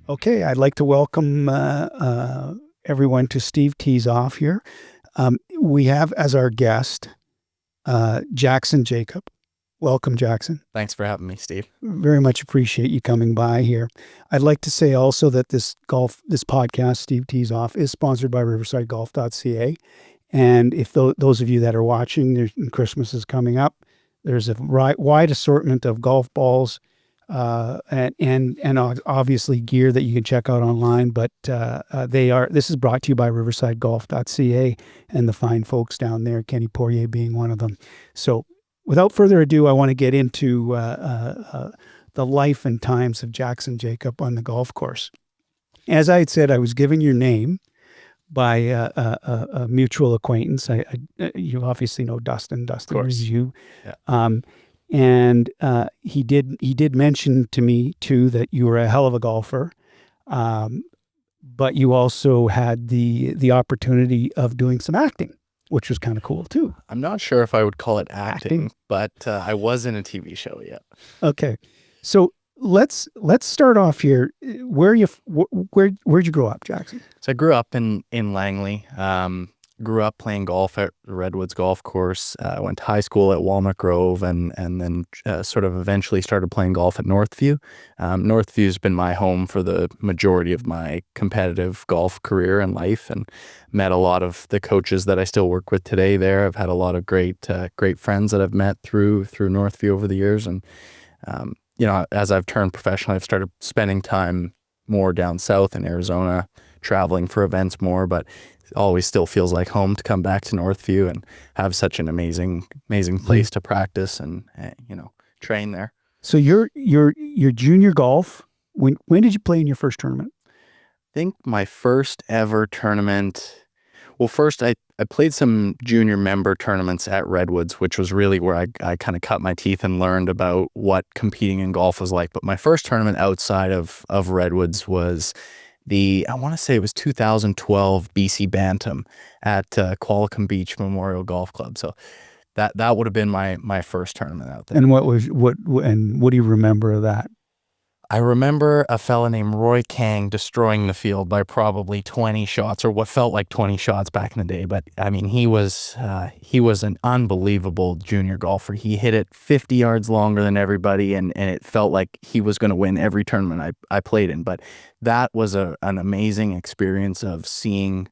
Okay, I'd like to welcome everyone to Steve Tees Off here. We have as our guest Jackson Jacob. Welcome, Jackson. Thanks for having me, Steve. Very much appreciate you coming by here. I'd like to say also that this podcast, Steve Tees Off, is sponsored by riversidegolf.ca. And if those of you that are watching, Christmas is coming up, there's a wide assortment of golf balls, and obviously gear that you can check out online. But this is brought to you by riversidegolf.ca and the fine folks down there, Kenny Poirier being one of them. So without further ado, I want to get into the life and times of Jackson Jacob on the golf course. As I had said, I was given your name by a mutual acquaintance. You obviously know Dustin. Dustin is you. Yeah. And he did mention to me too that you were a hell of a golfer, but you also had the opportunity of doing some acting, which was kind of cool too. I'm not sure if I would call it acting? But I was in a TV show, yeah. Okay, so let's start off here. Where'd you grow up, Jackson? So I grew up in Langley. Grew up playing golf at the Redwoods Golf Course. Went to high school at Walnut Grove, and then sort of eventually started playing golf at Northview. Northview's been my home for the majority of my competitive golf career and life, and met a lot of the coaches that I still work with today there. I've had a lot of great friends that I've met through Northview over the years, and as I've turned professional, I've started spending time more down south in Arizona, traveling for events more, but it always still feels like home to come back to Northview and have such an amazing place to practice and train there. So your junior golf, when did you play in your first tournament? I think my first ever tournament, well, first I played some junior member tournaments at Redwoods, which was really where I kind of cut my teeth and learned about what competing in golf was like. But my first tournament outside of Redwoods was I want to say it was 2012 BC Bantam at Qualicum Beach Memorial Golf Club. So that would have been my first tournament out there. And what do you remember of that? I remember a fella named Roy Kang destroying the field by probably 20 shots, or what felt like 20 shots back in the day. But I mean, he was an unbelievable junior golfer. He hit it 50 yards longer than everybody, and it felt like he was going to win every tournament I played in. But that was an amazing experience of seeing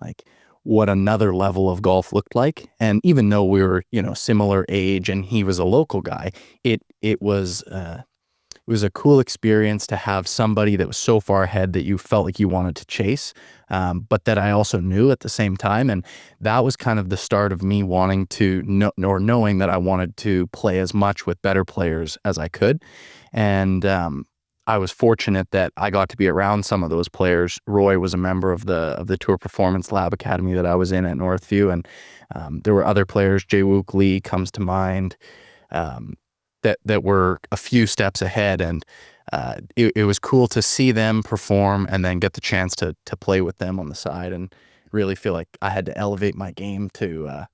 like what another level of golf looked like. And even though we were, similar age and he was a local guy, it was a cool experience to have somebody that was so far ahead that you felt like you wanted to chase, but that I also knew at the same time. And that was kind of the start of me wanting to knowing that I wanted to play as much with better players as I could. And I was fortunate that I got to be around some of those players. Roy was a member of the Tour Performance Lab Academy that I was in at Northview, and there were other players. Jay Wook Lee comes to mind. That were a few steps ahead, and it was cool to see them perform and then get the chance to play with them on the side and really feel like I had to elevate my game to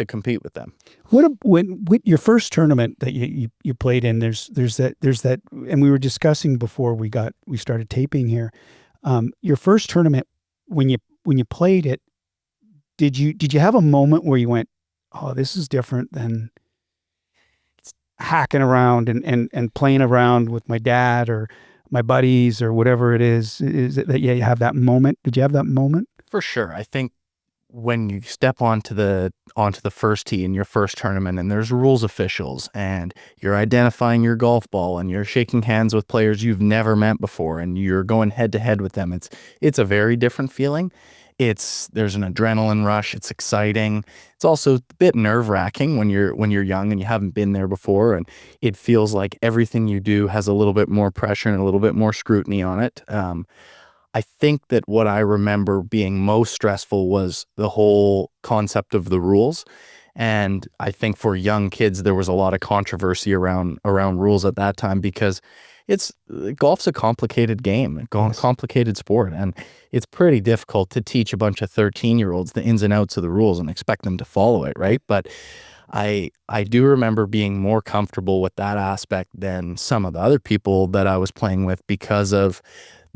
compete with them. When your first tournament that you played in, there's that, and we were discussing before we started taping here. Your first tournament, when you played it, did you have a moment where you went, "Oh, this is different than hacking around and playing around with my dad or my buddies or whatever it is it that you have that moment?" Did you have that moment? For sure. I think when you step onto the first tee in your first tournament and there's rules officials and you're identifying your golf ball and you're shaking hands with players you've never met before and you're going head to head with them, it's a very different feeling. There's an adrenaline rush. It's exciting. It's also a bit nerve-wracking when you're young and you haven't been there before, and it feels like everything you do has a little bit more pressure and a little bit more scrutiny on it. I think that what I remember being most stressful was the whole concept of the rules. And I think for young kids, there was a lot of controversy around rules at that time because golf's a complicated game, a complicated sport, and it's pretty difficult to teach a bunch of 13-year-olds the ins and outs of the rules and expect them to follow it, right? But I do remember being more comfortable with that aspect than some of the other people that I was playing with because of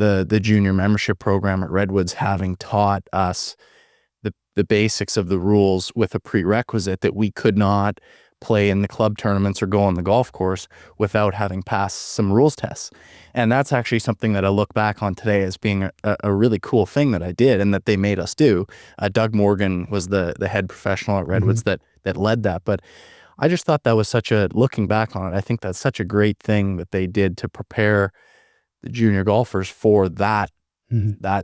the junior membership program at Redwoods having taught us the basics of the rules with a prerequisite that we could not play in the club tournaments or go on the golf course without having passed some rules tests. And that's actually something that I look back on today as being a really cool thing that I did and that they made us do. Doug Morgan was the head professional at Redwoods that led that. But I just thought that was looking back on it, I think that's such a great thing that they did to prepare the junior golfers for that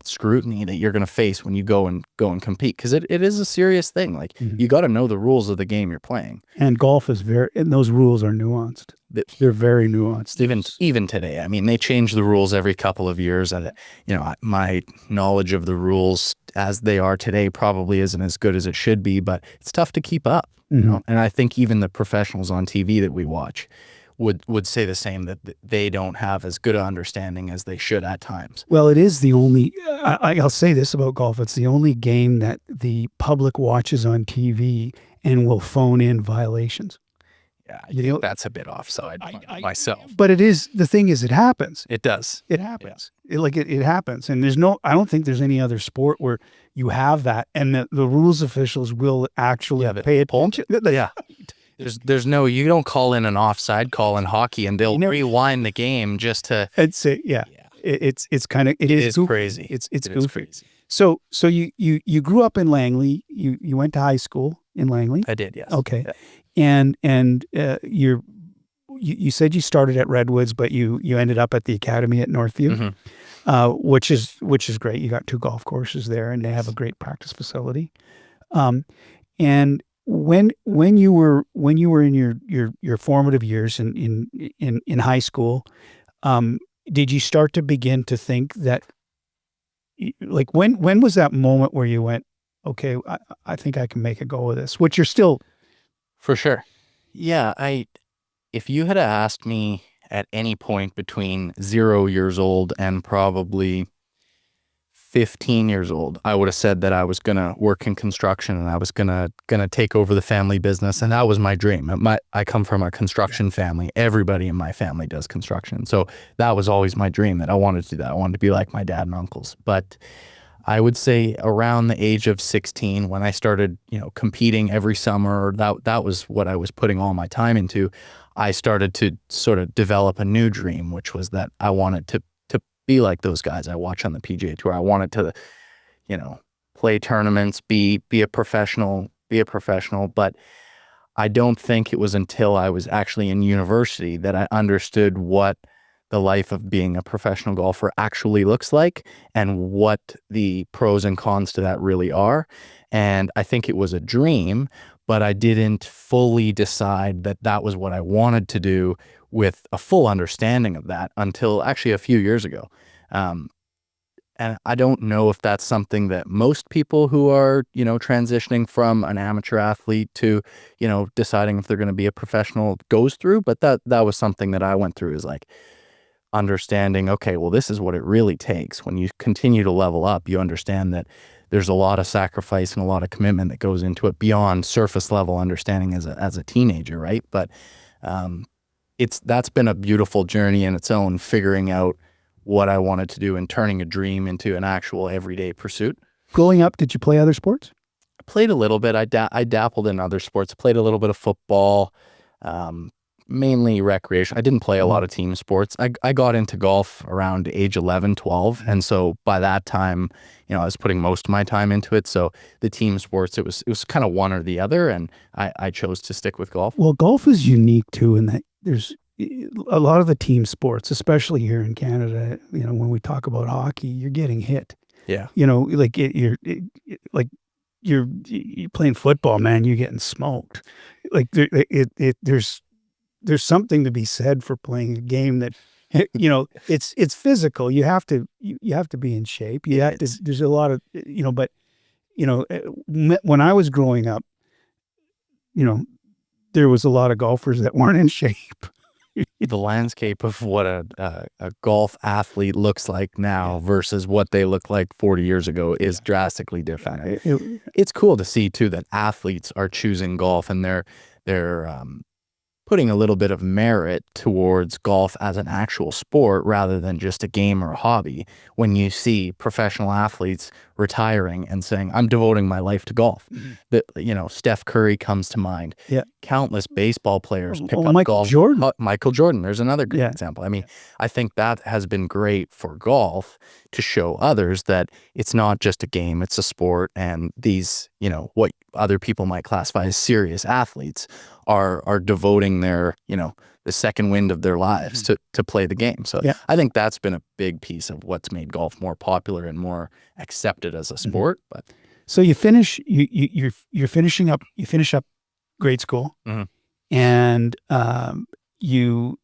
scrutiny that you're going to face when you go and compete, because it is a serious thing. Like you got to know the rules of the game you're playing. And golf is and those rules are nuanced. They're very nuanced. Even today, I mean, they change the rules every couple of years, and my knowledge of the rules as they are today probably isn't as good as it should be, but it's tough to keep up. You know? And I think even the professionals on TV that we watch would say the same, that they don't have as good an understanding as they should at times. Well, it is the only, I'll say this about golf, it's the only game that the public watches on TV and will phone in violations. Yeah, I think that's a bit offside myself. But the thing is, it happens. It does. It happens. Yeah. It happens. And I don't think there's any other sport where you have that and the rules officials will actually pay attention. Yeah. There's no, you don't call in an offside call in hockey and they'll rewind the game just to. It's kind of, it is crazy. It's goofy. Crazy. So you grew up in Langley. You went to high school in Langley. I did, yes. Okay. Yeah. And you said you started at Redwoods, but you ended up at the academy at Northview, which is great. You got 2 golf courses there, and they have a great practice facility. And when you were in your formative years in high school, did you start to begin to think that, like, when was that moment where you went, okay, I think I can make a go of this, which you're still. For sure. Yeah. If you had asked me at any point between 0 years old and probably 15 years old, I would have said that I was going to work in construction and I was going to take over the family business. And that was my dream. I come from a construction family. Everybody in my family does construction. So that was always my dream, that I wanted to do that. I wanted to be like my dad and uncles. But I would say around the age of 16, when I started, competing every summer, that was what I was putting all my time into. I started to sort of develop a new dream, which was that I wanted to be like those guys I watch on the PGA Tour. I wanted to, play tournaments, be a professional. But I don't think it was until I was actually in university that I understood what the life of being a professional golfer actually looks like and what the pros and cons to that really are. And I think it was a dream, but I didn't fully decide that that was what I wanted to do with a full understanding of that until actually a few years ago. And I don't know if that's something that most people who are, transitioning from an amateur athlete to, deciding if they're going to be a professional goes through, but that was something that I went through, is like understanding, okay, well, this is what it really takes. When you continue to level up, you understand that there's a lot of sacrifice and a lot of commitment that goes into it beyond surface level understanding as a teenager, right? But that's been a beautiful journey in its own, figuring out what I wanted to do and turning a dream into an actual everyday pursuit. Growing up, did you play other sports? I played a little bit. I dabbled in other sports. I played a little bit of football, mainly recreation. I didn't play a lot of team sports. I got into golf around age 11, 12. And so by that time, I was putting most of my time into it. So the team sports, it was kind of one or the other. And I chose to stick with golf. Well, golf is unique too, in that there's a lot of the team sports, especially here in Canada, when we talk about hockey, you're getting hit. Yeah. You're playing football, man, you're getting smoked. Like there's something to be said for playing a game that, it's physical. You have to be in shape. There's a lot of, but, when I was growing up, there was a lot of golfers that weren't in shape. The landscape of what a golf athlete looks like now versus what they looked like 40 years ago is drastically different. It's cool to see too that athletes are choosing golf and they're putting a little bit of merit towards golf as an actual sport rather than just a game or a hobby when you see professional athletes retiring and saying, I'm devoting my life to golf. That, Steph Curry comes to mind. Yeah. Countless baseball players pick up Michael golf. Jordan. Michael Jordan, there's another great example. I mean, I think that has been great for golf to show others that it's not just a game, it's a sport, and these, what other people might classify as serious athletes are devoting their, the second wind of their lives to play the game. So I think that's been a big piece of what's made golf more popular and more accepted as a sport. But so you finish you finish up grade school, and you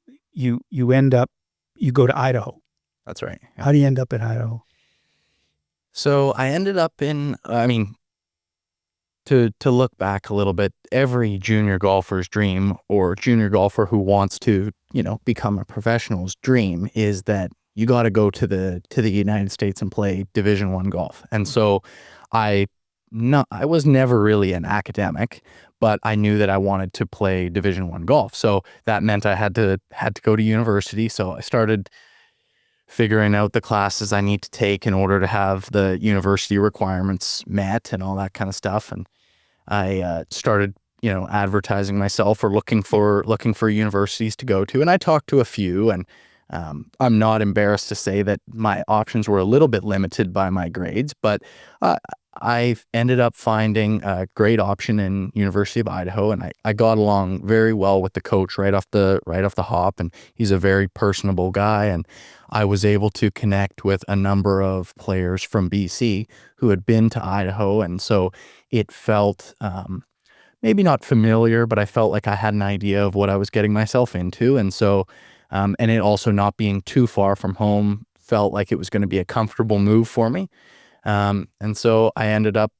end up, you go to Idaho. That's right. How do you end up at Idaho? So I ended up in, to look back a little bit, every junior golfer's dream, or junior golfer who wants to, become a professional's dream, is that you got to go to the United States and play Division I golf. And so I was never really an academic, but I knew that I wanted to play Division I golf. So that meant I had to go to university. So I started figuring out the classes I need to take in order to have the university requirements met and all that kind of stuff. And I started, advertising myself or looking for universities to go to. And I talked to a few, and I'm not embarrassed to say that my options were a little bit limited by my grades, but I ended up finding a great option in University of Idaho, and I got along very well with the coach right off the hop, and he's a very personable guy, and I was able to connect with a number of players from BC who had been to Idaho, and so it felt maybe not familiar, but I felt like I had an idea of what I was getting myself into, and so and it also not being too far from home felt like it was going to be a comfortable move for me. And so I ended up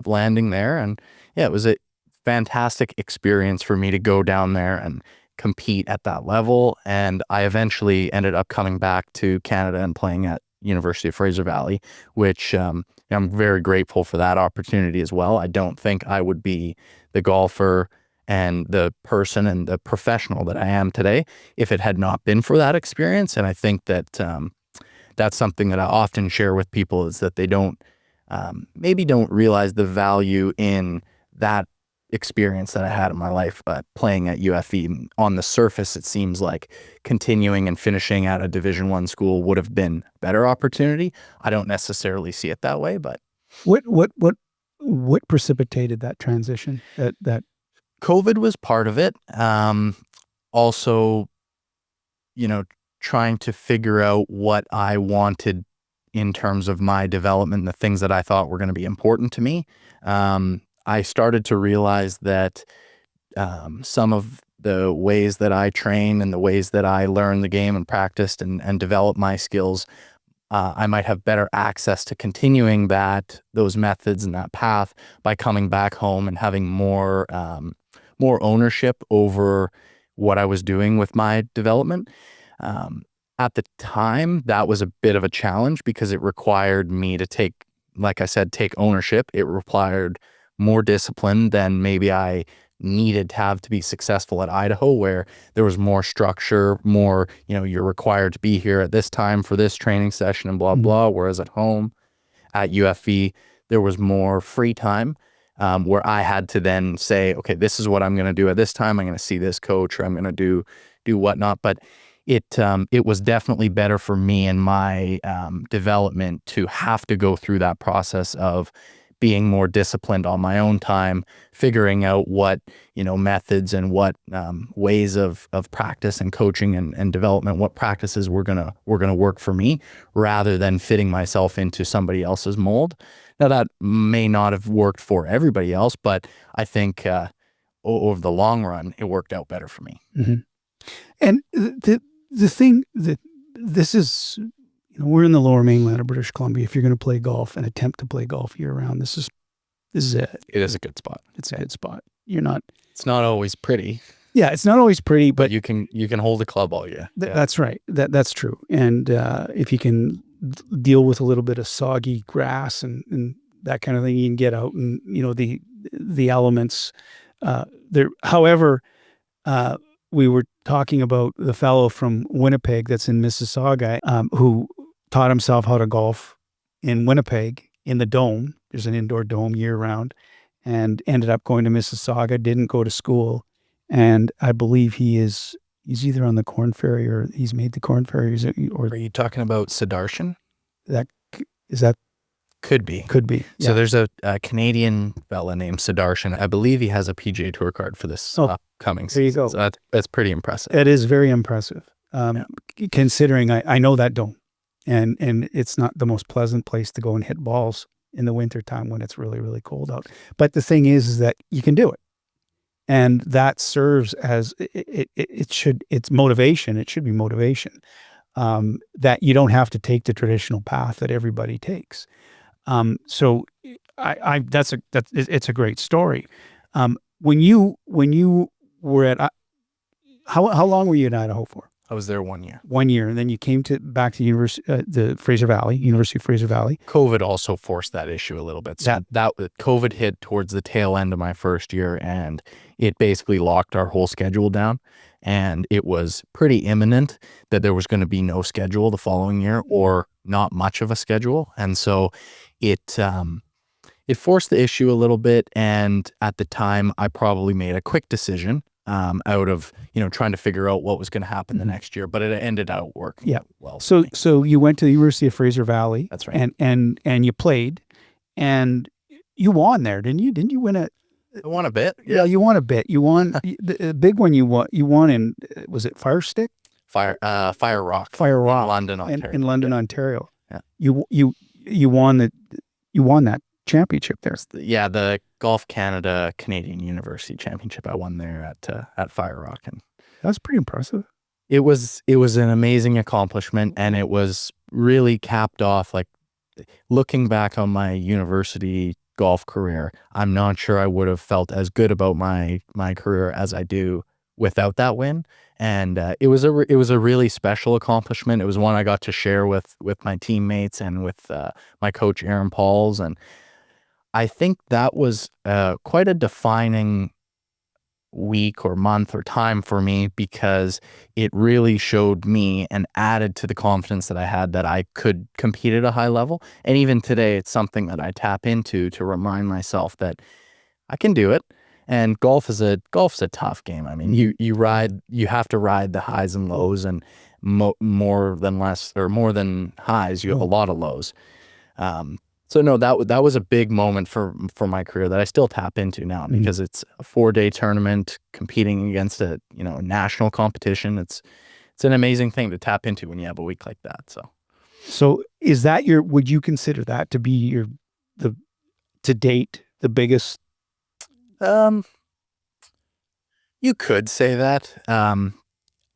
landing there, and it was a fantastic experience for me to go down there and compete at that level. And I eventually ended up coming back to Canada and playing at University of Fraser Valley, which I'm very grateful for that opportunity as well. I don't think I would be the golfer and the person and the professional that I am today if it had not been for that experience. And I think that that's something that I often share with people, is that they maybe don't realize the value in that experience that I had in my life playing at UFV. On the surface, it seems like continuing and finishing at a Division I school would have been a better opportunity. I don't necessarily see it that way, but what precipitated that transition? That COVID was part of it. Also, trying to figure out what I wanted in terms of my development, the things that I thought were going to be important to me. I started to realize that some of the ways that I train and the ways that I learn the game and practiced and develop my skills, I might have better access to continuing those methods and that path by coming back home and having more ownership over what I was doing with my development. At the time, that was a bit of a challenge because it required me to take ownership. It required more discipline than maybe I needed to have to be successful at Idaho, where there was more structure, more, you're required to be here at this time for this training session and blah, blah. Whereas at home at UFV, there was more free time, where I had to then say, okay, this is what I'm going to do at this time. I'm going to see this coach, or I'm going to do whatnot. But it was definitely better for me and my development to have to go through that process of being more disciplined on my own time, figuring out what methods and what ways of practice and coaching and development, what practices were gonna work for me, rather than fitting myself into somebody else's mold. Now that may not have worked for everybody else, but I think over the long run, it worked out better for me. Mm-hmm. And the thing that this is, we're in the lower mainland of British Columbia. If you're going to play golf and attempt to play golf year round, this is it. It is a good spot. It's a good spot. It's not always pretty. Yeah, it's not always pretty, but you can hold a club all year. That's right. That's true. And if you can deal with a little bit of soggy grass and that kind of thing, you can get out and the elements there. However, we were talking about the fellow from Winnipeg that's in Mississauga, who taught himself how to golf in Winnipeg in the dome. There's an indoor dome year round, and ended up going to Mississauga, didn't go to school. And I believe he's either on the Corn Ferry or he's made the Corn Ferry. Or Are you talking about Sidarshan? that is that Could be. could be. So Yeah. there's a Canadian fella named Sidarshan. I believe he has a PGA Tour card for this upcoming season. There you go. So that's pretty impressive. It is very impressive, considering I know that dome, and it's not the most pleasant place to go and hit balls in the wintertime when it's really, really cold out. But the thing is that you can do it. And that serves as it's motivation. It should be motivation, that you don't have to take the traditional path that everybody takes. So it's a great story. When you were at, how long were you in Idaho for? I was there 1 year. 1 year, and then you came back to University of Fraser Valley. COVID also forced that issue a little bit. So that COVID hit towards the tail end of my first year, and it basically locked our whole schedule down. And it was pretty imminent that there was going to be no schedule the following year, or not much of a schedule. And so it forced the issue a little bit. And at the time, I probably made a quick decision out of trying to figure out what was going to happen the next year, but it ended out working well. So you went to the University of Fraser Valley. That's right. And you played, and you won there, didn't you? Didn't you win a? I won a bit. Yeah, you won a bit. You won the big one. You won in, was it Fire Stick? Fire Rock. Fire Rock. In London, Ontario. In London, Ontario. Yeah. You won that championship there. The Golf Canada Canadian University Championship. I won there at Fire Rock, and that was pretty impressive. It was an amazing accomplishment, and it was really capped off. Like, looking back on my university golf career, I'm not sure I would have felt as good about my career as I do without that win. And it was a really special accomplishment. It was one I got to share with my teammates and with my coach Aaron Pauls, and I think that was quite a defining week or month or time for me, because it really showed me and added to the confidence that I had that I could compete at a high level. And even today, it's something that I tap into to remind myself that I can do it. And golf's a tough game. I mean, you have to ride the highs and lows, and more than highs, you have a lot of lows. So no, that was a big moment for my career that I still tap into now, because it's a 4-day tournament competing against a national competition. It's an amazing thing to tap into when you have a week like that. So is that would you consider that to be to date the biggest? You could say that.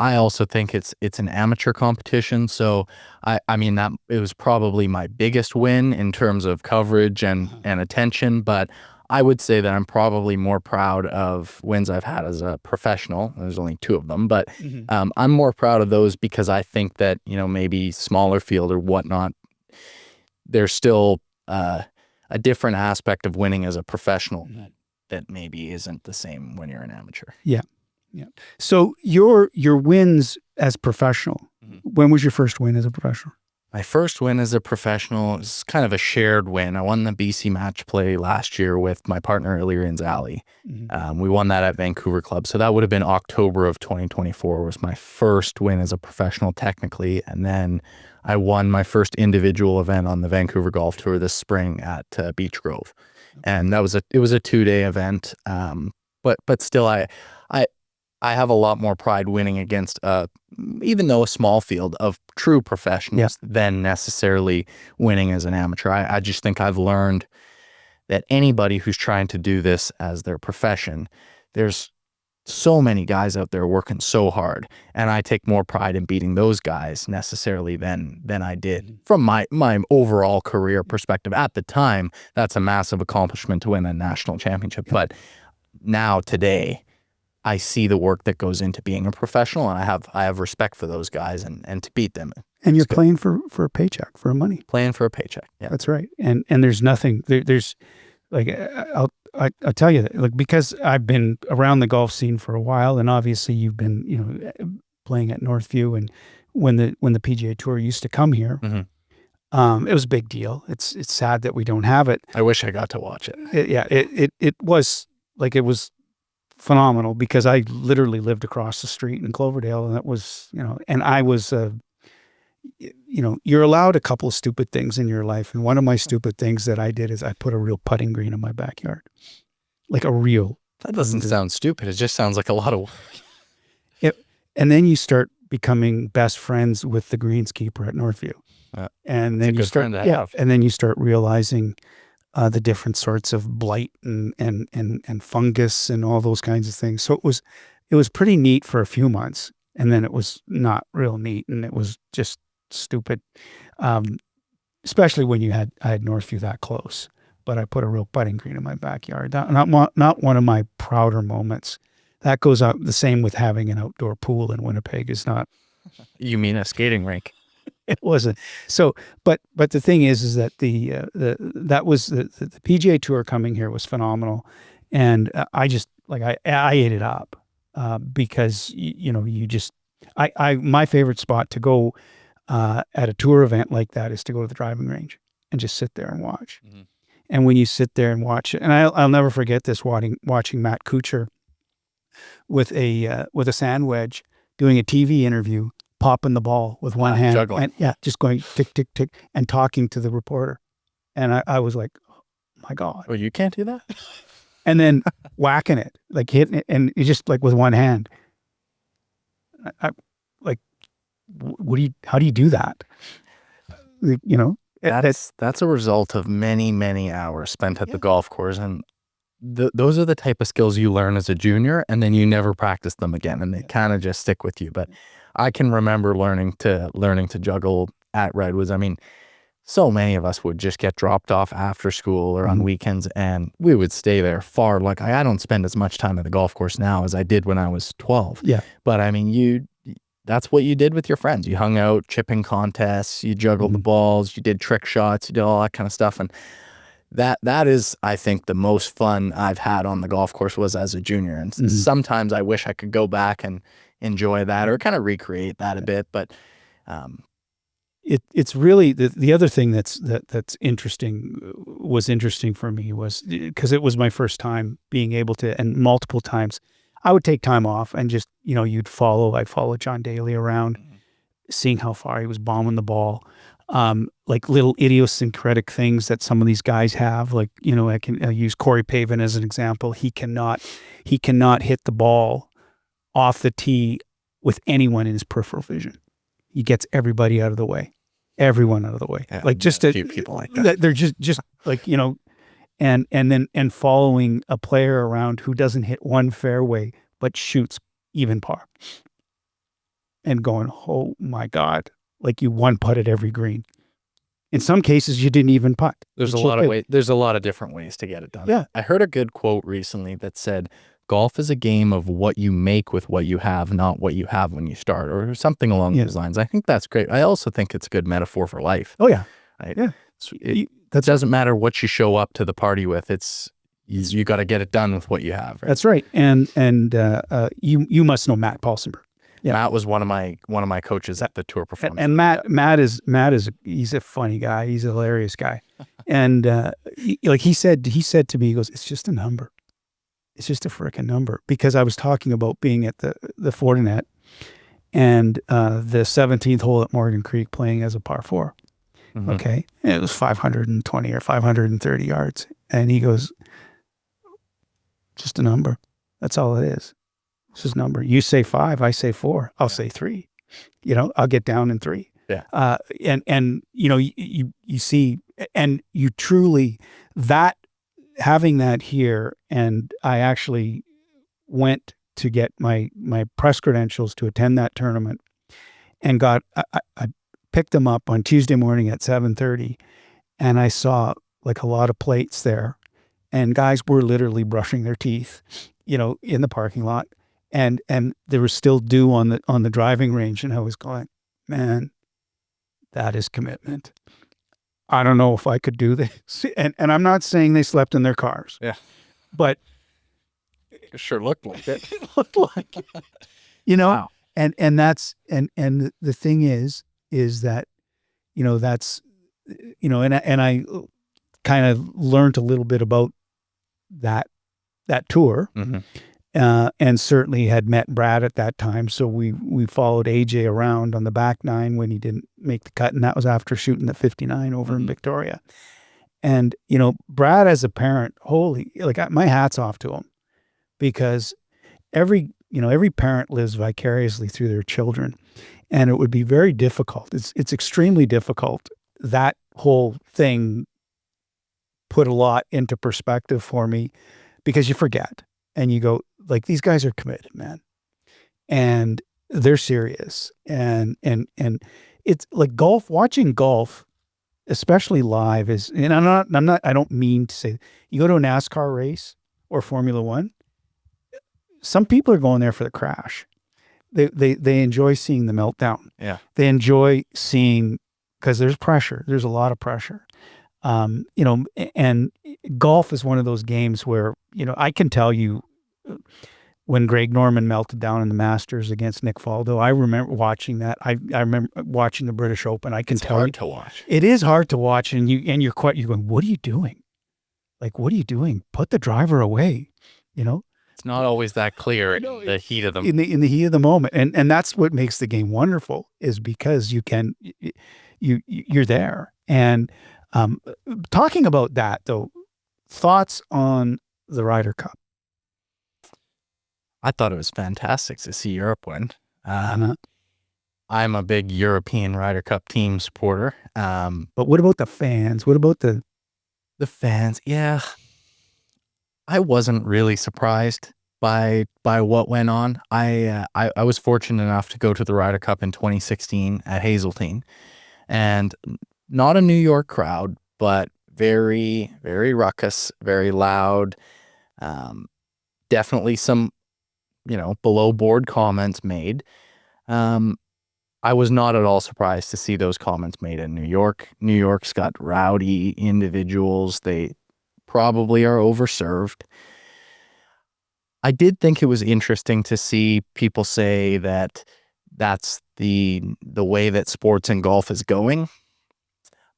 I also think it's an amateur competition, so I mean that it was probably my biggest win in terms of coverage and attention, but I would say that I'm probably more proud of wins I've had as a professional. There's only 2 of them, but I'm more proud of those because I think that maybe smaller field or whatnot, there's still a different aspect of winning as a professional that maybe isn't the same when you're an amateur. Yeah. Yeah. So your wins as professional, when was your first win as a professional? My first win as a professional is kind of a shared win. I won the BC match play last year with my partner, Illyrian Zali. We won that at Vancouver Club. So that would have been October of 2024 was my first win as a professional technically. And then I won my first individual event on the Vancouver Golf Tour this spring at Beach Grove. And it was a 2-day event. But still, I have a lot more pride winning against, even though a small field of true professionals than necessarily winning as an amateur. I just think I've learned that anybody who's trying to do this as their profession, there's so many guys out there working so hard, and I take more pride in beating those guys necessarily than I did from my overall career perspective. At the time, that's a massive accomplishment to win a national championship, but now today, I see the work that goes into being a professional, and I have respect for those guys, and to beat them. And you're playing for a paycheck, for money. Playing for a paycheck. Yeah, that's right. And there's nothing there's Like I'll tell you that, like, because I've been around the golf scene for a while, and obviously you've been, playing at Northview, and when the PGA Tour used to come here, Hmm. it was a big deal. It's sad that we don't have it. I wish I got to watch it. It was like, it was phenomenal, because I literally lived across the street in Cloverdale, and that was, and I was you're allowed a couple of stupid things in your life, and one of my stupid things that I did is I put a real putting green in my backyard, like a real. That doesn't sound stupid. It just sounds like a lot of work. And then you start becoming best friends with the greenskeeper at Northview, and then you start, and then you start realizing the different sorts of blight and fungus and all those kinds of things. So it was pretty neat for a few months, and then it was not real neat, and it was just stupid, especially when I had Northview that close. But I put a real putting green in my backyard. Not one of my prouder moments. That goes out the same with having an outdoor pool in Winnipeg. Is not. You mean a skating rink? It wasn't. So, but the thing is that the PGA Tour coming here was phenomenal, and I just, like, I ate it up, because you just, my favorite spot to go at a tour event like that is to go to the driving range and just sit there and watch. Mm-hmm. And when you sit there and watch it, and I'll never forget this, watching Matt Kuchar with a sand wedge doing a TV interview, popping the ball with one hand, juggling. and just going tick, tick, tick, and talking to the reporter. And I was like, oh my God. Oh, you can't do that? And then whacking it, like hitting it, and you just, like, with one hand. I like, how do you do that? That's a result of many, many hours spent at the golf course. And those are the type of skills you learn as a junior, and then you never practice them again, and they kind of just stick with you. But I can remember learning to juggle at Redwoods. I mean, so many of us would just get dropped off after school or on weekends, and we would stay there far. Like, I don't spend as much time at the golf course now as I did when I was 12. Yeah. But I mean, that's what you did with your friends. You hung out, chipping contests, you juggled the balls, you did trick shots, you did all that kind of stuff. And that is, I think, the most fun I've had on the golf course was as a junior. And sometimes I wish I could go back and enjoy that or kind of recreate that a bit. But it's really the other thing that's interesting for me was, because it was my first time being able to, and multiple times I would take time off and just, I'd follow John Daly around, seeing how far he was bombing the ball. Like little idiosyncratic things that some of these guys have, like, I'll use Corey Pavin as an example. He cannot hit the ball off the tee with anyone in his peripheral vision. He gets everybody out of the way, everyone out of the way. Yeah, like, just a few people like that. They're just like, and following a player around who doesn't hit one fairway but shoots even par, and going, oh my God, like, you one putted every green. In some cases, you didn't even putt. There's a lot of different ways to get it done. Yeah. I heard a good quote recently that said, golf is a game of what you make with what you have, not what you have when you start, or something along those lines. I think that's great. I also think it's a good metaphor for life. Oh yeah. Right? Yeah. That doesn't matter what you show up to the party with. You got to get it done with what you have. Right? That's right. And you must know Matt Paulsenberg. Yeah. Matt was one of my coaches at the tour performance. And Matt is he's a funny guy. He's a hilarious guy. And he said to me, he goes, it's just a number. It's just a frickin' number. Because I was talking about being at the Fortinet and the 17th hole at Morgan Creek playing as a par 4. Mm-hmm. Okay. And it was 520 or 530 yards. And he goes, just a number. That's all it is. It's just a number. You say 5, I say 4. I'll say 3. I'll get down in 3. Yeah. And you see, and you truly, that, having that here, and I actually went to get my press credentials to attend that tournament, and I picked them up on Tuesday morning at 7:30, and I saw, like, a lot of plates there, and guys were literally brushing their teeth, in the parking lot, and there was still dew on the driving range, and I was going, man, that is commitment. I don't know if I could do this. And I'm not saying they slept in their cars. Yeah. But It sure looked like it. it looked like it. You know, Wow. and that's and the thing is that, that's, and I kind of learned a little bit about that tour. Mm-hmm. And certainly had met Brad at that time. So we followed AJ around on the back nine when he didn't make the cut. And that was after shooting the 59 over in Victoria. And, Brad as a parent, my hat's off to him, because every parent lives vicariously through their children. And it would be very difficult. It's extremely difficult. That whole thing put a lot into perspective for me, because you forget and you go, like, these guys are committed, man. And they're serious. And it's like watching golf, especially live, is, and I don't mean to say, you go to a NASCAR race or Formula One, some people are going there for the crash. They enjoy seeing the meltdown. Yeah. They enjoy seeing, because there's pressure. There's a lot of pressure. And golf is one of those games where, I can tell you, when Greg Norman melted down in the Masters against Nick Faldo, I remember watching that. I remember watching the British Open. I can tell you, hard to watch. It is hard to watch, and you're going, what are you doing? Like, what are you doing? Put the driver away. It's not always that clear in the heat of the in the heat of the moment, and that's what makes the game wonderful, is because you're there. And talking about that, though, thoughts on the Ryder Cup? I thought it was fantastic to see Europe win. I'm a big European Ryder Cup team supporter. But what about the fans? What about the fans? Yeah, I wasn't really surprised by what went on. I was fortunate enough to go to the Ryder Cup in 2016 at Hazeltine, and not a New York crowd, but very, very ruckus, very loud. Definitely some, below board comments made. I was not at all surprised to see those comments made in New York. New York's got rowdy individuals. They probably are overserved. I did think it was interesting to see people say that that's the way that sports and golf is going.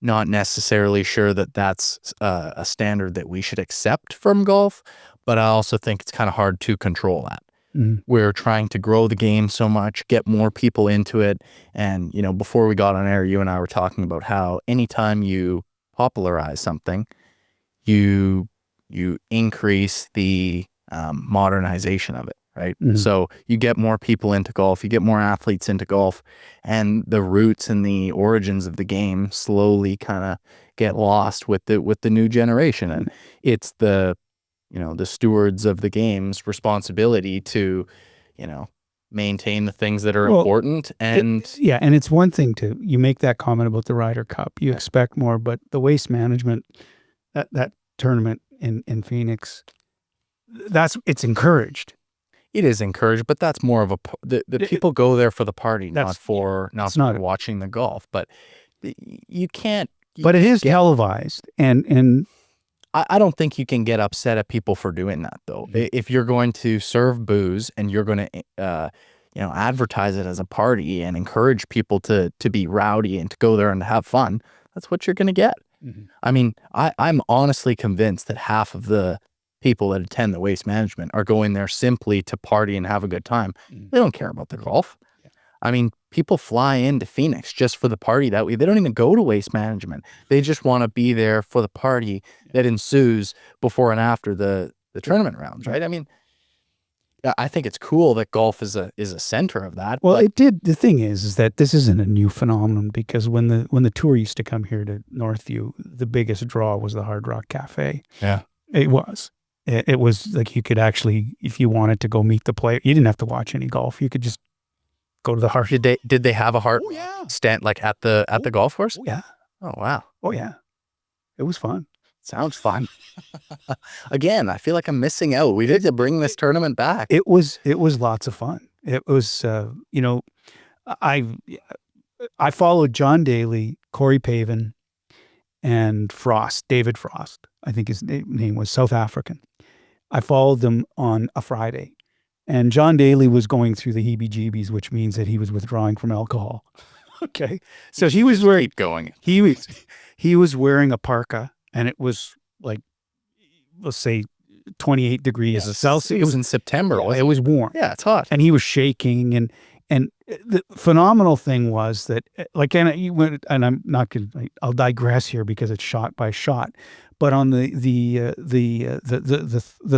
Not necessarily sure that that's a standard that we should accept from golf, but I also think it's kind of hard to control that. We're trying to grow the game so much, get more people into it. And, before we got on air, you and I were talking about how anytime you popularize something, you increase the modernization of it, right? So you get more people into golf, you get more athletes into golf, and the roots and the origins of the game slowly kind of get lost with the new generation. And it's the stewards of the game's responsibility to, maintain the things that are important. And and it's one thing you make that comment about the Ryder Cup. You expect more, but the Waste Management, that tournament in Phoenix, it's encouraged. It is encouraged, but that's more of the people go there for the party, not for watching the golf. But you can't. But it is televised, and I don't think you can get upset at people for doing that, though. If you're going to serve booze and you're going to, advertise it as a party and encourage people to be rowdy and to go there and to have fun, that's what you're going to get. I mean, I'm honestly convinced that half of the people that attend the Waste Management are going there simply to party and have a good time. They don't care about the golf. I mean, people fly into Phoenix just for the party that week. They don't even go to Waste Management. They just want to be there for the party that ensues before and after the tournament rounds, right? I mean, I think it's cool that golf is a center of that. Well, it did. The thing is that this isn't a new phenomenon, because when the tour used to come here to Northview, the biggest draw was the Hard Rock Cafe. Yeah, it was. It was like, you could actually, if you wanted to go meet the player, you didn't have to watch any golf. You could just go to the Hard. Did they have a Hard stand like at the golf course? Oh yeah. Oh wow. Oh yeah. It was fun. Sounds fun. Again, I feel like I'm missing out. We need to bring this tournament back. It was lots of fun. It was, I followed John Daly, Corey Pavin, and Frost, David Frost, I think his name was, South African. I followed them on a Friday. And John Daly was going through the heebie-jeebies, which means that he was withdrawing from alcohol. Okay. So he was wearing, Keep going. he was wearing a parka, and it was like, let's say 28 degrees Celsius. It was in September. Yeah, it was warm. Yeah, it's hot. And he was shaking, and the phenomenal thing was that, like, and I'm not going to, I'll digress here because it's shot by shot, but on the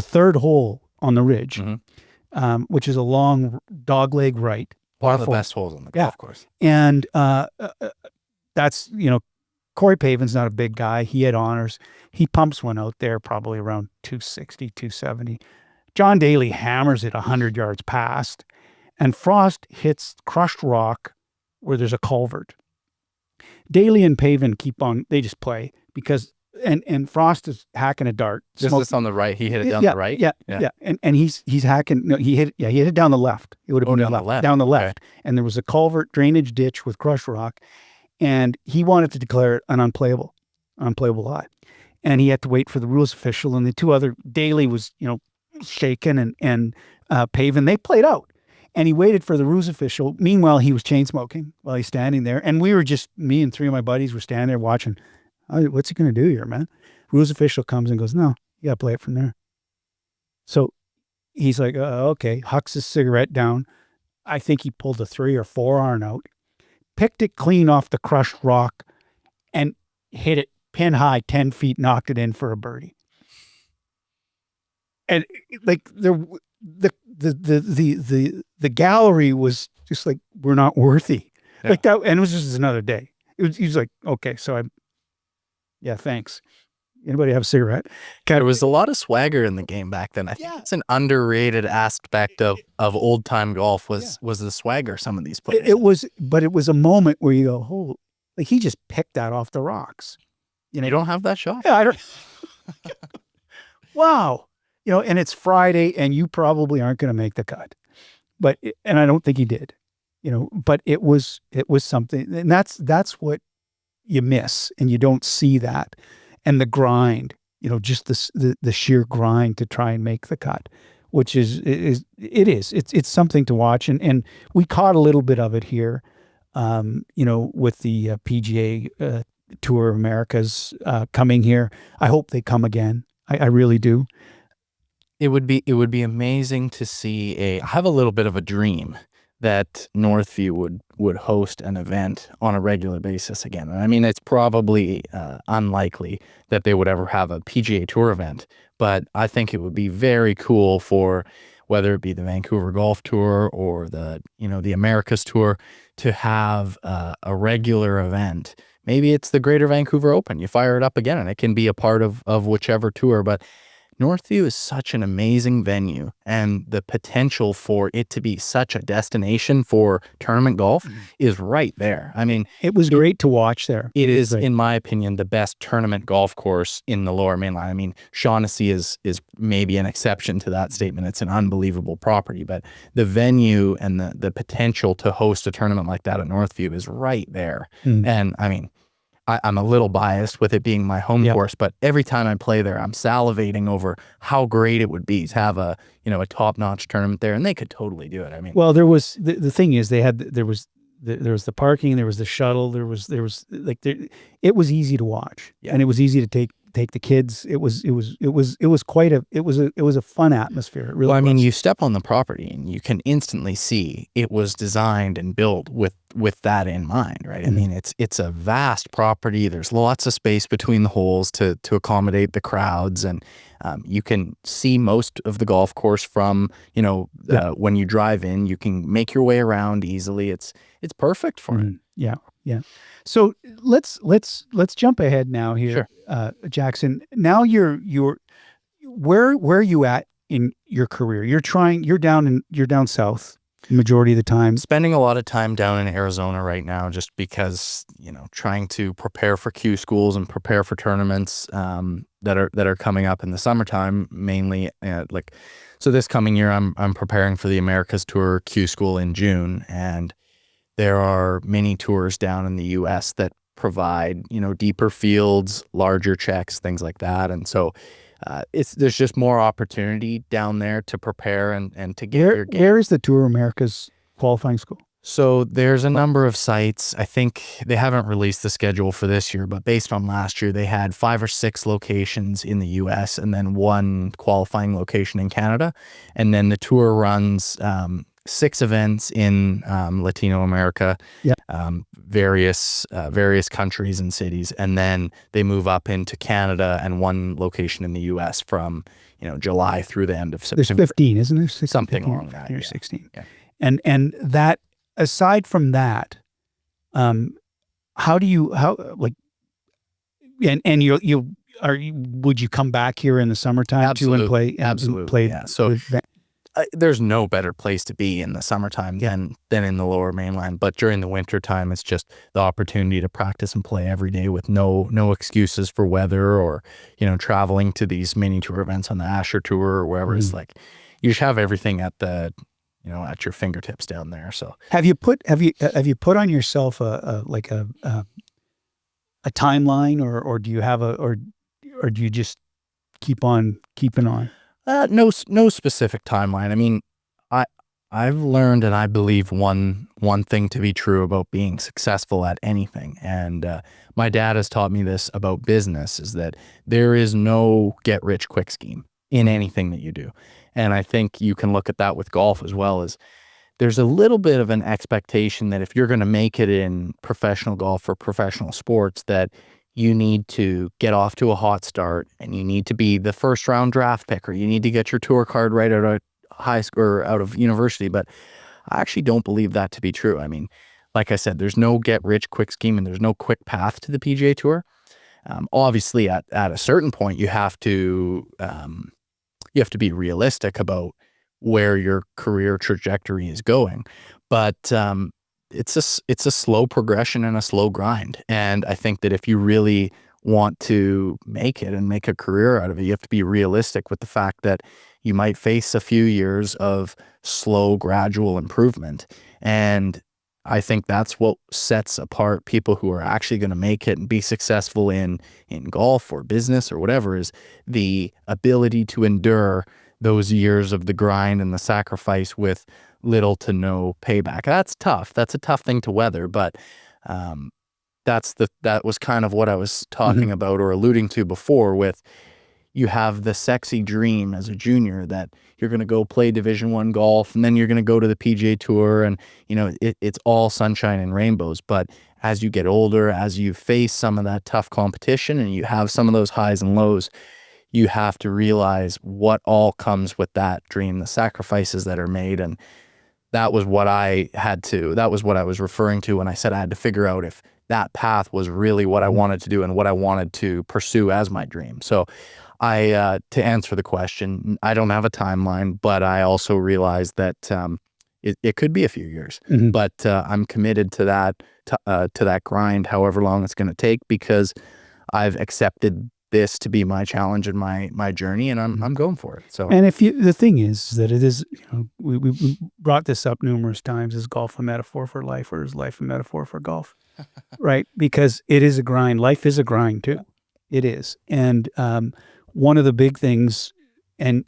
third hole on the ridge, which is a long dogleg right. One of the best holes on the golf course. And that's, Corey Pavin's not a big guy. He had honors. He pumps one out there probably around 260, 270. John Daly hammers it 100 yards past, and Frost hits crushed rock where there's a culvert. Daly and Pavin they just play because, and Frost is hacking a dart. Just on the right. He hit it down the right? Yeah. And he's hacking, no, he hit it down the left. It would have been down the left. Down the left. Okay. And there was a culvert drainage ditch with crushed rock, and he wanted to declare it an unplayable lie. And he had to wait for the rules official, and the two other, Daly was, shaken, and Pavin, they played out. And he waited for the rules official. Meanwhile, he was chain smoking while he's standing there. And we were me and three of my buddies were standing there watching. What's he going to do here, man? Rules official comes and goes, no, you got to play it from there. So he's like, okay, hucks his cigarette down. I think he pulled a 3 or 4 iron out, picked it clean off the crushed rock, and hit it pin high, 10 feet, knocked it in for a birdie. And like the gallery was just like, we're not worthy. Yeah. Like that, and it was just another day. He was like, okay, so yeah, thanks. Anybody have a cigarette? There was a lot of swagger in the game back then. I think it's an underrated aspect of old time golf was the swagger some of these players. But it was a moment where you go, oh, like he just picked that off the rocks. You don't have that shot? Yeah, I don't. Wow. And it's Friday, and you probably aren't going to make the cut. And I don't think he did. But it was something, and that's what you miss, and you don't see that. And the grind, just the sheer grind to try and make the cut, which it's something to watch. And we caught a little bit of it here, with the PGA Tour of Americas coming here. I hope they come again. I really do. It would be amazing to see I have a little bit of a dream that Northview would host an event on a regular basis again. And I mean, it's probably unlikely that they would ever have a PGA Tour event, but I think it would be very cool for whether it be the Vancouver Golf Tour or the Americas Tour to have a regular event. Maybe it's the Greater Vancouver Open. You fire it up again, and it can be a part of whichever tour, but Northview is such an amazing venue, and the potential for it to be such a destination for tournament golf is right there. I mean, it was great to watch there. It is, in my opinion, the best tournament golf course in the Lower Mainland. I mean, Shaughnessy is maybe an exception to that statement. It's an unbelievable property, but the venue and the potential to host a tournament like that at Northview is right there. And I mean, I'm a little biased with it being my home course, but every time I play there, I'm salivating over how great it would be to have a top-notch tournament there, and they could totally do it. I mean, well, there was the thing is there was the parking, there was the shuttle, it was easy to watch, and it was easy to take the kids. It was a fun atmosphere. It really well, I mean, was. you step on the property and you can instantly see it was designed and built with that in mind, right? I mean, it's a vast property. There's lots of space between the holes to accommodate the crowds, and you can see most of the golf course from when you drive in. You can make your way around easily. It's perfect for it. Yeah. So let's jump ahead now here, Jackson. Now you're where are you at in your career? You're down south the majority of the time. Spending a lot of time down in Arizona right now, just because trying to prepare for Q schools and prepare for tournaments that are coming up in the summertime mainly. So this coming year, I'm preparing for the Americas Tour Q school in June, and there are many tours down in the U.S. that provide, deeper fields, larger checks, things like that. And so there's just more opportunity down there to prepare and to get your game. Where is the Tour America's qualifying school? So there's a number of sites. I think they haven't released the schedule for this year, but based on last year, they had 5 or 6 locations in the US and then 1 qualifying location in Canada. And then the tour runs 6 events in Latino America, Yeah. various countries and cities, and then they move up into Canada and 1 location in the US from July through the end of September. There's 15, isn't there? 16, Something 15, along that. There's Yeah. 16. Yeah. And that, aside from that, how do you would you come back here in the summertime Absolutely. too and play? Absolutely. Play Yeah. So there's no better place to be in the summertime than in the Lower Mainland. But during the winter time, it's just the opportunity to practice and play every day with no excuses for weather or traveling to these mini tour events on the Asher Tour or wherever. It's like you just have everything at the at your fingertips down there. So have you put on yourself a timeline, or do you have or do you just keep on keeping on? No specific timeline. I mean, I've learned, and I believe one thing to be true about being successful at anything, and my dad has taught me this about business, is that there is no get rich quick scheme in anything that you do. And I think you can look at that with golf as well. As there's a little bit of an expectation that if you're going to make it in professional golf or professional sports, that you need to get off to a hot start and you need to be the first round draft pick, or you need to get your tour card right out of high school or out of university. But I actually don't believe that to be true. I mean, like I said, there's no get rich quick scheme and there's no quick path to the PGA Tour. Obviously, at a certain point, you have to be realistic about where your career trajectory is going. But it's a slow progression and a slow grind. And I think that if you really want to make it and make a career out of it, you have to be realistic with the fact that you might face a few years of slow, gradual improvement. And I think that's what sets apart people who are actually going to make it and be successful in golf or business or whatever, is the ability to endure those years of the grind and the sacrifice with little to no payback. That's tough. That's a tough thing to weather, but that was kind of what I was talking about or alluding to before, with you have the sexy dream as a junior that you're going to go play Division I golf and then you're going to go to the PGA Tour, and it's all sunshine and rainbows. But as you get older, as you face some of that tough competition and you have some of those highs and lows, you have to realize what all comes with that dream, the sacrifices that are made. And that was what that was what I was referring to when I said I had to figure out if that path was really what I wanted to do and what I wanted to pursue as my dream. So to answer the question, I don't have a timeline, but I also realize that it could be a few years, but I'm committed to that grind, however long it's going to take, because I've accepted this to be my challenge and my journey, and I'm going for it. So, and the thing is that it is, we brought this up numerous times: is golf a metaphor for life, or is life a metaphor for golf? Right? Because it is a grind. Life is a grind too. It is. And one of the big things, and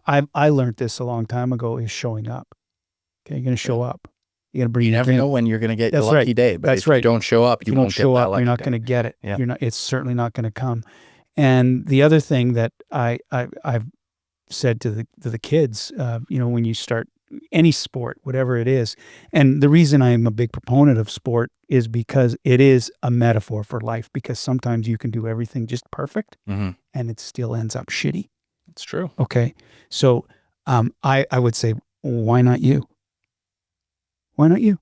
I learned this a long time ago, is showing up. Okay, you're going to show up. You got to bring. You never know when you're going to get your lucky day. But That's if right. you don't show up, you won't show get that up. lucky You're not day. going to get it. Yeah. You're not. It's certainly not going to come. And the other thing that I've said to the kids, when you start any sport, whatever it is, and the reason I'm a big proponent of sport is because it is a metaphor for life. Because sometimes you can do everything just perfect, and it still ends up shitty. It's true. Okay, so I would say, why not you? Why not you?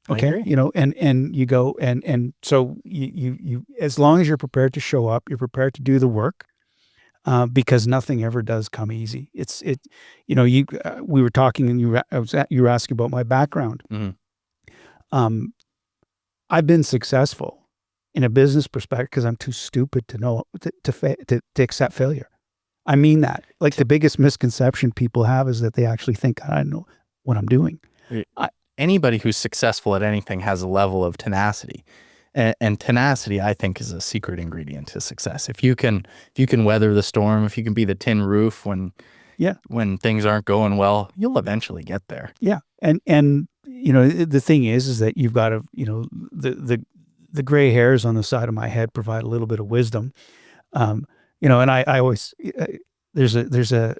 Okay, and you go and so you as long as you're prepared to show up, you're prepared to do the work, because nothing ever does come easy. We were talking and you were asking about my background. I've been successful in a business perspective because I'm too stupid to know to accept failure. I mean that. Like, the biggest misconception people have is that they actually think I know what I'm doing. Anybody who's successful at anything has a level of tenacity. And tenacity, I think, is a secret ingredient to success. If you can weather the storm, if you can be the tin roof when things aren't going well, you'll eventually get there. Yeah. And you know, the thing is that you've got to, you know, the gray hairs on the side of my head provide a little bit of wisdom. You know, and I always there's a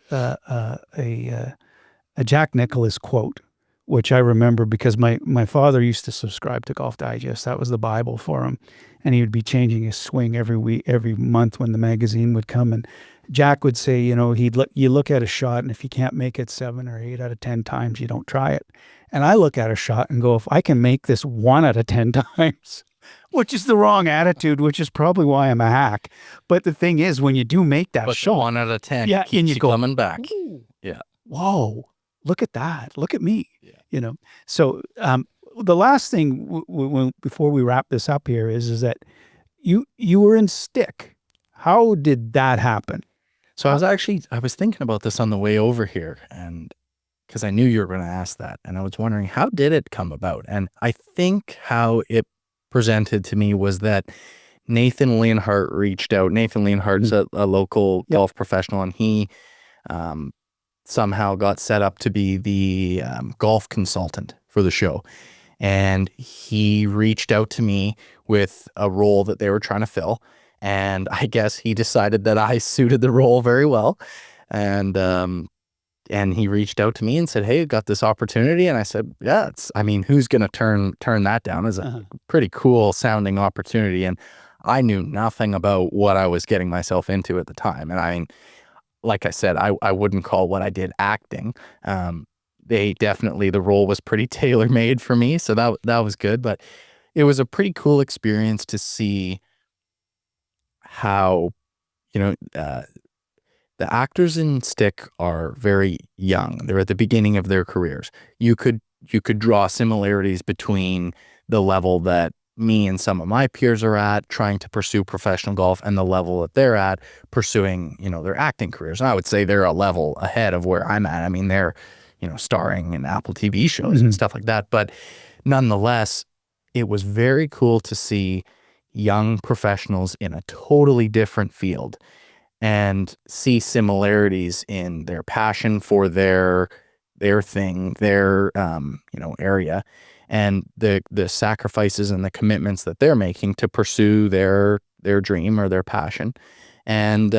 Jack Nicklaus quote, which I remember because my father used to subscribe to Golf Digest. That was the Bible for him, and he would be changing his swing every month when the magazine would come. And Jack would say, you know, you look at a shot, and if you can't make it 7 or 8 out of 10 times, you don't try it. And I look at a shot and go, if I can make this 1 out of 10 times, which is the wrong attitude, which is probably why I'm a hack. But the thing is, when you do make that shot, 1 out of 10, yeah, keeps you coming back. Ooh, yeah. Whoa, look at that. Look at me. Yeah. You know. So the last thing before we wrap this up here is that you were in stick. How did that happen? So I was thinking about this on the way over here, and because I knew you were going to ask that, and I was wondering, how did it come about? And I think how it presented to me was that Nathan Leonhardt reached out. Nathan Leonhardt's a local golf professional, and he somehow got set up to be the golf consultant for the show. And he reached out to me with a role that they were trying to fill. And I guess he decided that I suited the role very well. And he reached out to me and said, hey, I got this opportunity. And I said, yeah, who's going to turn that down? It's a pretty cool sounding opportunity. And I knew nothing about what I was getting myself into at the time. And I mean, like I said, I wouldn't call what I did acting. The role was pretty tailor-made for me. So that was good. But it was a pretty cool experience to see how, you know, the actors in Stick are very young. They're at the beginning of their careers. You could draw similarities between the level that me and some of my peers are at trying to pursue professional golf and the level that they're at pursuing, you know, their acting careers. And I would say they're a level ahead of where I'm at. I mean, they're, you know, starring in Apple TV shows and stuff like that. But nonetheless, it was very cool to see young professionals in a totally different field and see similarities in their passion for their thing, their area, and the sacrifices and the commitments that they're making to pursue their dream or their passion. And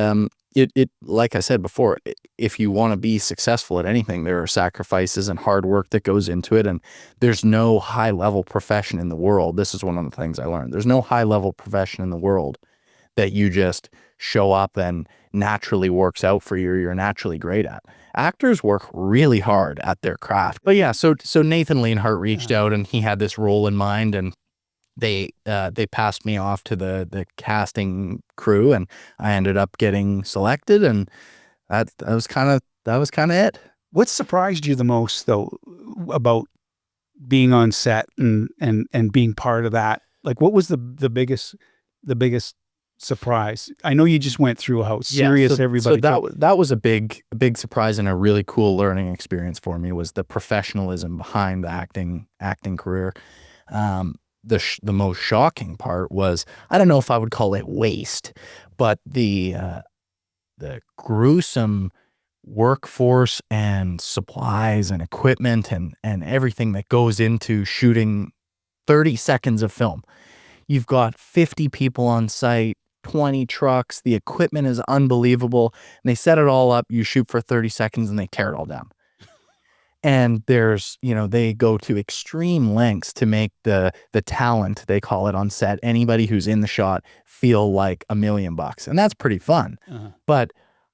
it like I said before, if you want to be successful at anything, there are sacrifices and hard work that goes into it. And there's no high level profession in the world. This is one of the things I learned. There's no high level profession in the world that you just show up and naturally works out for you, you're naturally great at. Actors work really hard at their craft. But yeah, so Nathan Leonhardt reached out and he had this role in mind, and they passed me off to the casting crew, and I ended up getting selected, and that was kind of it. What surprised you the most though about being on set and being part of that? Like, what was the biggest surprise? I know you just went through how serious everybody. So that was a big surprise and a really cool learning experience for me, was the professionalism behind the acting career. The most shocking part was, I don't know if I would call it waste, but the gruesome workforce and supplies and equipment and everything that goes into shooting 30 seconds of film. You've got 50 people on site, 20 trucks, the equipment is unbelievable, and they set it all up, you shoot for 30 seconds and they tear it all down. And there's, you know, they go to extreme lengths to make the talent, they call it on set, anybody who's in the shot, feel like $1 million. And that's pretty fun. But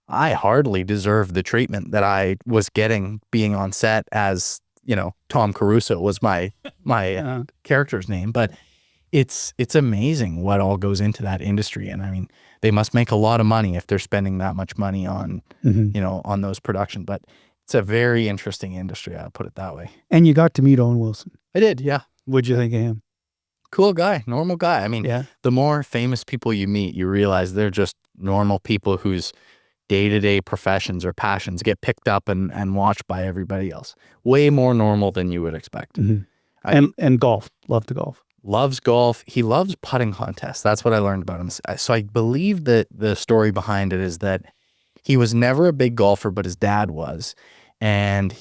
I hardly deserve the treatment that I was getting being on set as, you know, Tom Caruso was my character's name. But it's amazing what all goes into that industry. And I mean, they must make a lot of money if they're spending that much money on, you know, on those productions. But it's a very interesting industry, I'll put it that way. And you got to meet Owen Wilson. I did, yeah. What'd you think of him? Cool guy, normal guy. I mean, the more famous people you meet, you realize they're just normal people whose day-to-day professions or passions get picked up and watched by everybody else. Way more normal than you would expect. And golf. Love to golf. loves golf. He loves putting contests. That's what I learned about him. So I believe that the story behind it is that he was never a big golfer, but his dad was. And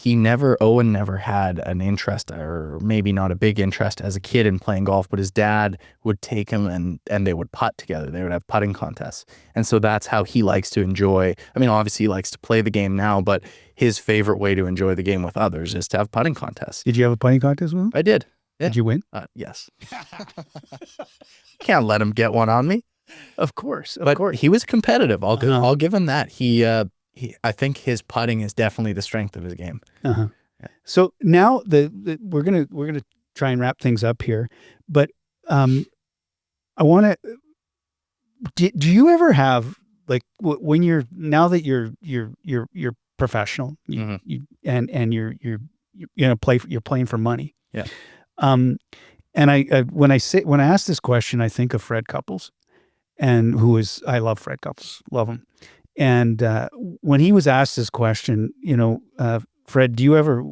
Owen never had an interest, or maybe not a big interest as a kid in playing golf, but his dad would take him and they would putt together. They would have putting contests. And so that's how he likes to enjoy. I mean, obviously he likes to play the game now, but his favorite way to enjoy the game with others is to have putting contests. Did you have a putting contest with him? I did. Yeah. Did you win? Yes. Can't let him get one on me. Of course. But he was competitive. I'll give him that. I think his putting is definitely the strength of his game. Yeah. So now we're gonna try and wrap things up here, but I want to. Do you ever have, like, when you're professional, and you're playing for money? Yeah. And when I ask this question, I think of Fred Couples, and I love Fred Couples, love him. And when he was asked this question, Fred, do you ever,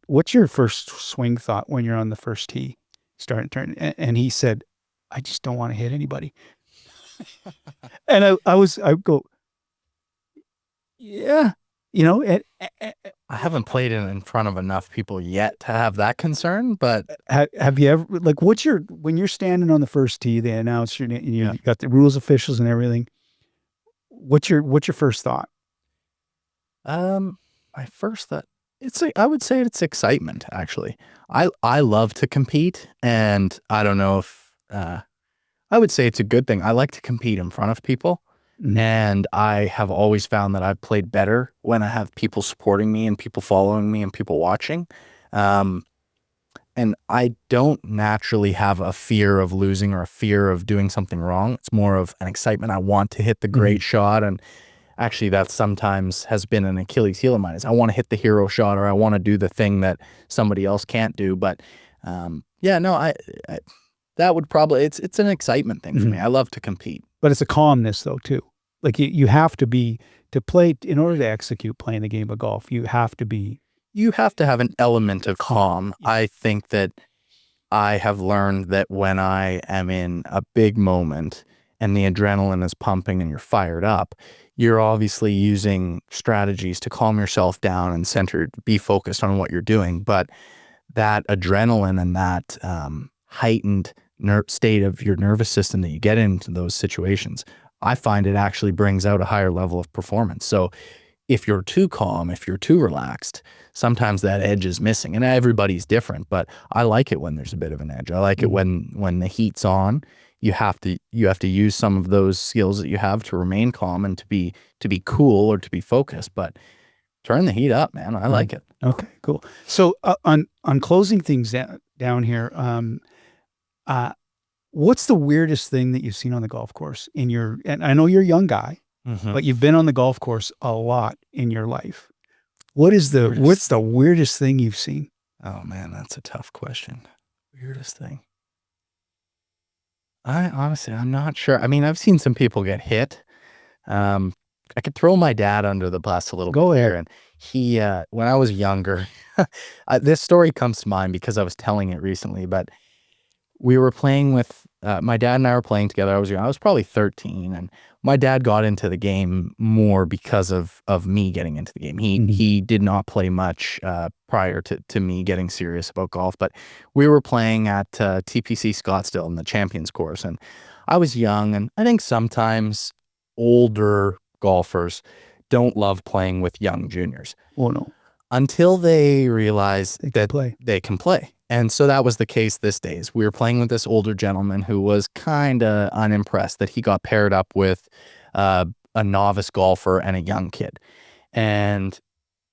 what's your first swing thought when you're on the first tee, starting turn? And he said, I just don't want to hit anybody. And I go, yeah, I haven't played in front of enough people yet to have that concern, but have you ever, like, when you're standing on the first tee, they announce your name, you got the rules officials and everything. What's your first thought? My first thought, I would say it's excitement, actually. I love to compete, and I don't know if I would say it's a good thing. I like to compete in front of people. And I have always found that I've played better when I have people supporting me and people following me and people watching. And I don't naturally have a fear of losing or a fear of doing something wrong. It's more of an excitement. I want to hit the great shot. And actually that sometimes has been an Achilles heel of mine, is I want to hit the hero shot, or I want to do the thing that somebody else can't do. But that would probably, it's an excitement thing for me. I love to compete. But it's a calmness, though, too. Like, you have to be, to play, in order to execute playing the game of golf, you have to have an element of calm. Yeah. I think that I have learned that when I am in a big moment and the adrenaline is pumping and you're fired up, you're obviously using strategies to calm yourself down and be focused on what you're doing. But that adrenaline and that heightened state of your nervous system that you get into those situations, I find it actually brings out a higher level of performance. So if you're too calm, if you're too relaxed, sometimes that edge is missing. And everybody's different, but I like it when there's a bit of an edge. I like it when the heat's on. You have to use some of those skills that you have to remain calm and to be cool or to be focused. But turn the heat up, man. I like it. Okay, cool. So on closing things down here, what's the weirdest thing that you've seen on the golf course and I know you're a young guy, but you've been on the golf course a lot in your life. What's the weirdest thing you've seen? Oh man, that's a tough question. Weirdest thing. I'm not sure. I mean, I've seen some people get hit. I could throw my dad under the bus a little bit here. And he, when I was younger, this story comes to mind because I was telling it recently, but we were playing with, my dad and I were playing together. I was probably 13, and my dad got into the game more because of me getting into the game. He did not play much prior to me getting serious about golf, but we were playing at TPC Scottsdale in the Champions course, and I was young, and I think sometimes older golfers don't love playing with young juniors. Oh no. Until they realize that they can play. And so that was the case this days. We were playing with this older gentleman who was kind of unimpressed that he got paired up with a novice golfer and a young kid. And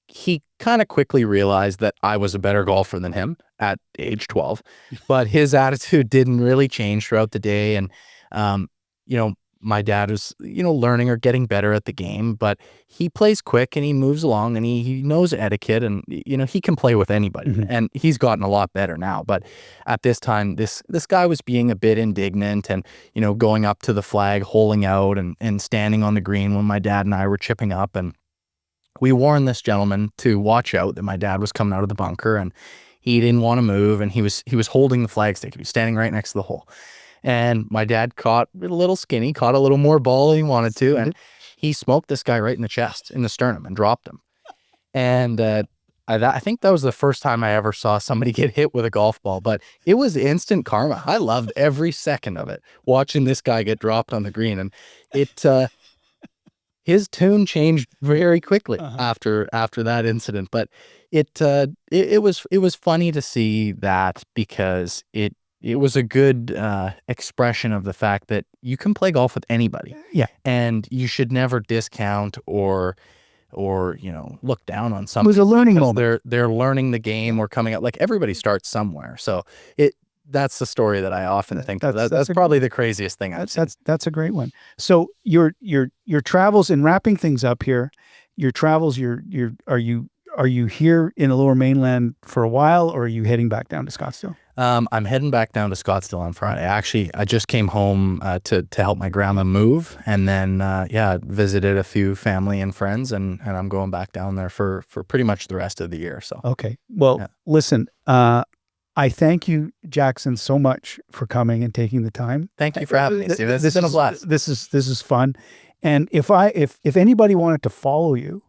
he kind of quickly realized that I was a better golfer than him at age 12. But his attitude didn't really change throughout the day. And, my dad was, learning or getting better at the game, but he plays quick and he moves along and he knows etiquette, and, he can play with anybody, and he's gotten a lot better now. But at this time, this guy was being a bit indignant and, going up to the flag, holing out and standing on the green when my dad and I were chipping up. And we warned this gentleman to watch out, that my dad was coming out of the bunker, and He didn't want to move, and he was holding the flagstick. He was standing right next to the hole. And my dad caught a little skinny, caught a little more ball than he wanted to, and he smoked this guy right in the chest, in the sternum, and dropped him. And I think that was the first time I ever saw somebody get hit with a golf ball, but it was instant karma. I loved every second of it, watching this guy get dropped on the green. And his tune changed very quickly after that incident. But it was funny to see that, because it was a good expression of the fact that you can play golf with anybody. Yeah. And you should never discount or look down on something. It was a learning moment. They're learning the game or coming out. Like, everybody starts somewhere. So that's the story that I often think of. That's probably the craziest thing I've seen. That's a great one. So your travels, and wrapping things up here, your travels, are you here in the Lower Mainland for a while, or are you heading back down to Scottsdale? I'm heading back down to Scottsdale on Friday. Actually, I just came home to help my grandma move, and then visited a few family and friends, and I'm going back down there for pretty much the rest of the year. So okay. Well, listen, I thank you, Jackson, so much for coming and taking the time. Thank you for having me, Steve. This has been a blast. This is fun. And if anybody wanted to follow you,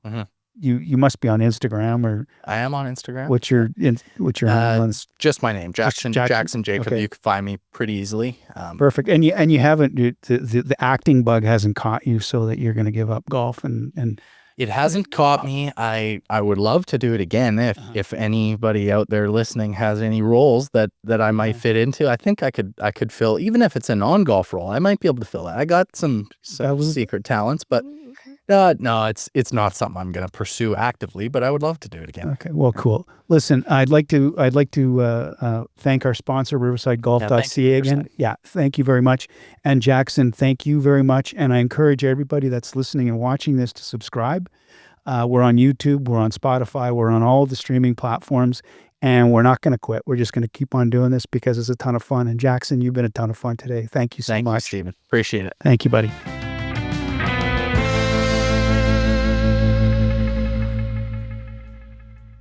you must be on Instagram, or I am on Instagram. What's your handle? It's just my name, Jackson Jacob. Okay. You can find me pretty easily. Perfect. And you haven't, the acting bug hasn't caught you, so that you're going to give up golf and. It hasn't caught me. I would love to do it again if anybody out there listening has any roles that I might fit into. I think I could fill, even if it's a non-golf role. I might be able to fill it. I got some secret talents, but no, it's not something I'm going to pursue actively. But I would love to do it again. Okay, well, cool. Listen, I'd like to thank our sponsor, RiversideGolf.ca again. Yeah, thank you very much. And Jackson, thank you very much. And I encourage everybody that's listening and watching this to subscribe. We're on YouTube, we're on Spotify, we're on all the streaming platforms, and we're not going to quit. We're just going to keep on doing this because it's a ton of fun. And Jackson, you've been a ton of fun today. Thank you so much. Thank you, Stephen. Appreciate it. Thank you, buddy.